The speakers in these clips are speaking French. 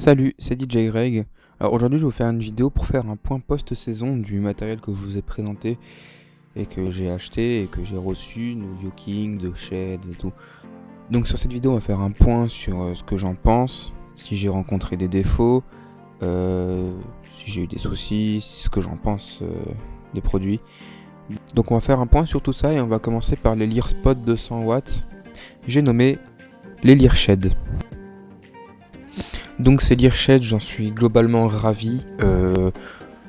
Salut, c'est DJ Greg. Alors aujourd'hui, je vais vous faire une vidéo pour faire un point post-saison du matériel que je vous ai présenté et que j'ai acheté et que j'ai reçu, de Yoking, de Shed et tout. Donc sur cette vidéo, on va faire un point sur ce que j'en pense, si j'ai rencontré des défauts, si j'ai eu des soucis, ce que j'en pense des produits. Donc on va faire un point sur tout ça et on va commencer par les Lear Spot 200 watts. J'ai nommé les Lear Shed. Donc ces Lear Shed, j'en suis globalement ravi.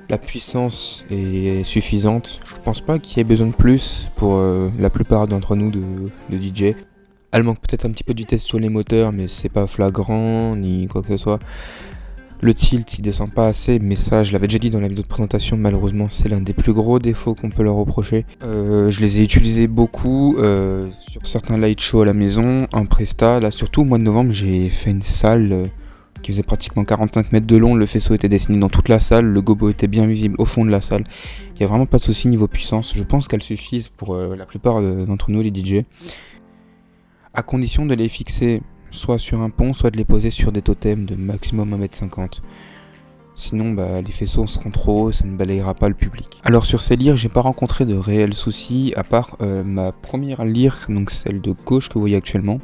La puissance est suffisante. Je pense pas qu'il y ait besoin de plus pour la plupart d'entre nous de DJ. Elle manque peut-être un petit peu de vitesse sur les moteurs, mais c'est pas flagrant ni quoi que ce soit. Le tilt il descend pas assez, mais ça je l'avais déjà dit dans la vidéo de présentation, malheureusement c'est l'un des plus gros défauts qu'on peut leur reprocher. Je les ai utilisés beaucoup sur certains light shows à la maison, en presta. Là surtout au mois de novembre j'ai fait une salle qui faisait pratiquement 45 mètres de long. Le faisceau était dessiné dans toute la salle, le gobo était bien visible au fond de la salle. Il n'y a vraiment pas de souci niveau puissance, je pense qu'elles suffisent pour la plupart d'entre nous les DJ. À condition de les fixer soit sur un pont, soit de les poser sur des totems de maximum 1,50 m. Sinon les faisceaux seront trop hauts, ça ne balayera pas le public. Alors sur ces lyres, j'ai pas rencontré de réels soucis, à part ma première lyre, donc celle de gauche que vous voyez actuellement.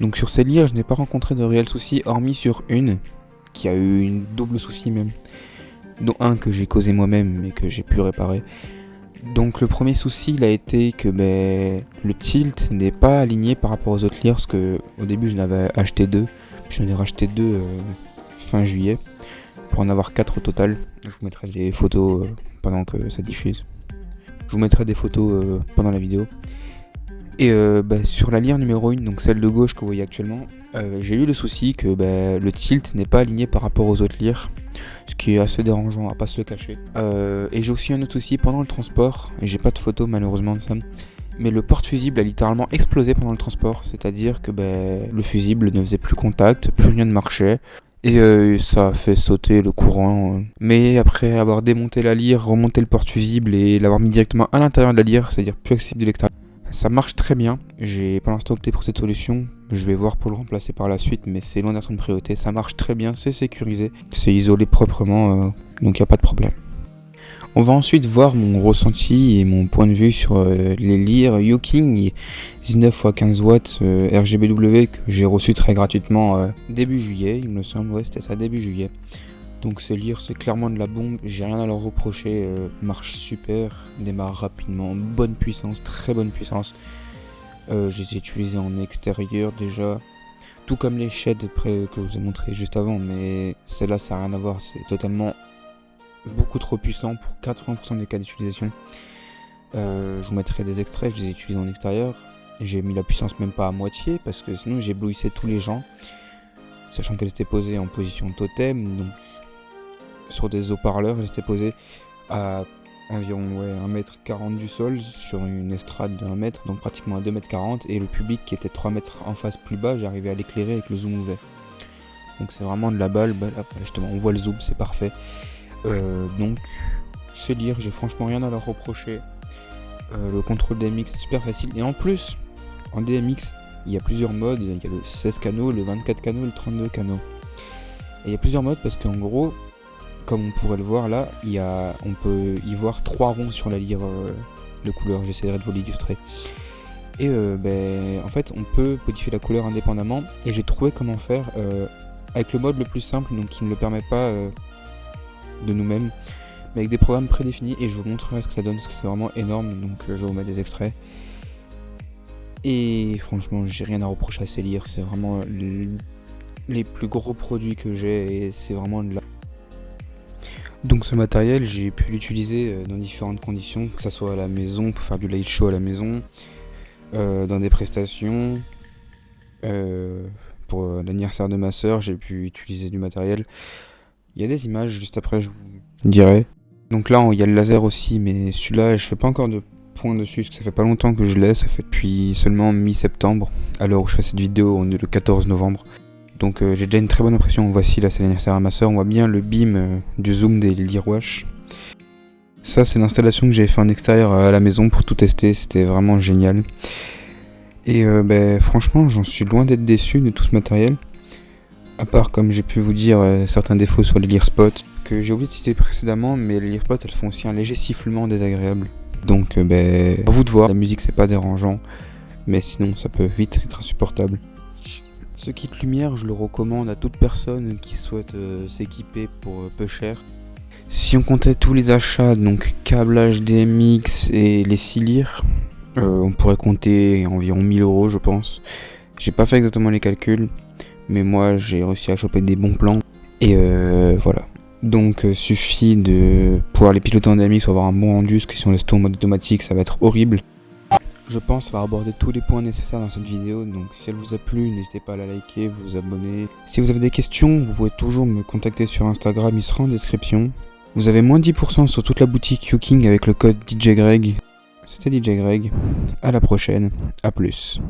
Donc sur ces lyres, je n'ai pas rencontré de réels soucis, hormis sur une, qui a eu une double souci même. Dont un que j'ai causé moi-même, mais que j'ai pu réparer. Donc le premier souci, il a été que le tilt n'est pas aligné par rapport aux autres lyres, parce que au début je n'avais acheté 2, puis j'en ai racheté 2 fin juillet, pour en avoir 4 au total. Je vous mettrai des photos pendant que ça diffuse. Je vous mettrai des photos pendant la vidéo. Et sur la lyre numéro 1, donc celle de gauche que vous voyez actuellement, j'ai eu le souci que le tilt n'est pas aligné par rapport aux autres lyres, ce qui est assez dérangeant, à pas se le cacher. Et j'ai aussi un autre souci pendant le transport, et j'ai pas de photo malheureusement de ça, mais le porte-fusible a littéralement explosé pendant le transport, c'est-à-dire que le fusible ne faisait plus contact, plus rien ne marchait, et ça a fait sauter le courant. Mais après avoir démonté la lyre, remonté le porte-fusible et l'avoir mis directement à l'intérieur de la lyre, c'est-à-dire plus accessible de l'extérieur, ça marche très bien. J'ai pour l'instant opté pour cette solution. Je vais voir pour le remplacer par la suite, mais c'est loin d'être une priorité. Ça marche très bien, c'est sécurisé, c'est isolé proprement, donc il n'y a pas de problème. On va ensuite voir mon ressenti et mon point de vue sur les lyres Yoking 19x15 watts RGBW que j'ai reçu très gratuitement début juillet, il me semble, ouais c'était ça, début juillet. Donc ces lyres c'est clairement de la bombe, j'ai rien à leur reprocher, marche super, démarre rapidement, bonne puissance, très bonne puissance. Je les ai utilisés en extérieur déjà, tout comme les sheds que je vous ai montré juste avant, mais celle-là ça n'a rien à voir, c'est totalement beaucoup trop puissant pour 80% des cas d'utilisation. Je vous mettrai des extraits, je les ai utilisés en extérieur, j'ai mis la puissance même pas à moitié parce que sinon j'éblouissais tous les gens, sachant qu'elle était posée en position totem, donc sur des haut-parleurs, elle était posée à environ 1,40 m du sol sur une estrade de 1 m, donc pratiquement à 2,40 m, et le public qui était 3 mètres en face plus bas, j'arrivais à l'éclairer avec le zoom ouvert. Donc c'est vraiment de la balle, là, justement on voit le zoom, c'est parfait. Donc ces lyres, j'ai franchement rien à leur reprocher. Le contrôle DMX est super facile, et en plus en DMX il y a plusieurs modes, il y a le 16 canaux, le 24 canaux et le 32 canaux. Et il y a plusieurs modes parce qu'en gros, comme on pourrait le voir là, on peut y voir 3 ronds sur la lyre de couleur, j'essaierai de vous l'illustrer. Et en fait on peut modifier la couleur indépendamment, et j'ai trouvé comment faire avec le mode le plus simple, donc qui ne le permet pas de nous-mêmes, mais avec des programmes prédéfinis, et je vous montrerai ce que ça donne parce que c'est vraiment énorme, donc je vais vous mettre des extraits. Et franchement j'ai rien à reprocher à ces lyres, c'est vraiment les plus gros produits que j'ai, et c'est vraiment de la... Donc ce matériel j'ai pu l'utiliser dans différentes conditions, que ça soit à la maison pour faire du light show à la maison, dans des prestations, pour l'anniversaire de ma soeur j'ai pu utiliser du matériel. Il y a des images juste après, je vous dirai. Donc là il y a le laser aussi, mais celui-là je fais pas encore de point dessus parce que ça fait pas longtemps que je l'ai, ça fait depuis seulement mi-septembre, à l'heure où je fais cette vidéo, on est le 14 novembre. Donc j'ai déjà une très bonne impression. Voici là, c'est l'anniversaire à ma soeur, on voit bien le beam du zoom des Lear Wash. Ça c'est l'installation que j'ai fait en extérieur à la maison pour tout tester, c'était vraiment génial. Et franchement j'en suis loin d'être déçu de tout ce matériel. À part, comme j'ai pu vous dire, certains défauts sur les Learspots, que j'ai oublié de citer précédemment, mais les Learspots, elles font aussi un léger sifflement désagréable. Donc, à vous de voir. La musique, c'est pas dérangeant, mais sinon, ça peut vite être insupportable. Ce kit lumière, je le recommande à toute personne qui souhaite s'équiper pour peu cher. Si on comptait tous les achats, donc câblage DMX et les 6 lyres, on pourrait compter environ 1000 € je pense. J'ai pas fait exactement les calculs, mais moi j'ai réussi à choper des bons plans. Et voilà. Donc suffit de pouvoir les piloter en DMX pour avoir un bon rendu, parce que si on laisse tout en mode automatique ça va être horrible. Je pense avoir abordé tous les points nécessaires dans cette vidéo, donc si elle vous a plu, n'hésitez pas à la liker, vous abonner. Si vous avez des questions, vous pouvez toujours me contacter sur Instagram, il sera en description. Vous avez moins 10% sur toute la boutique Uking avec le code DJ Greg. C'était DJ Greg, à la prochaine, à plus.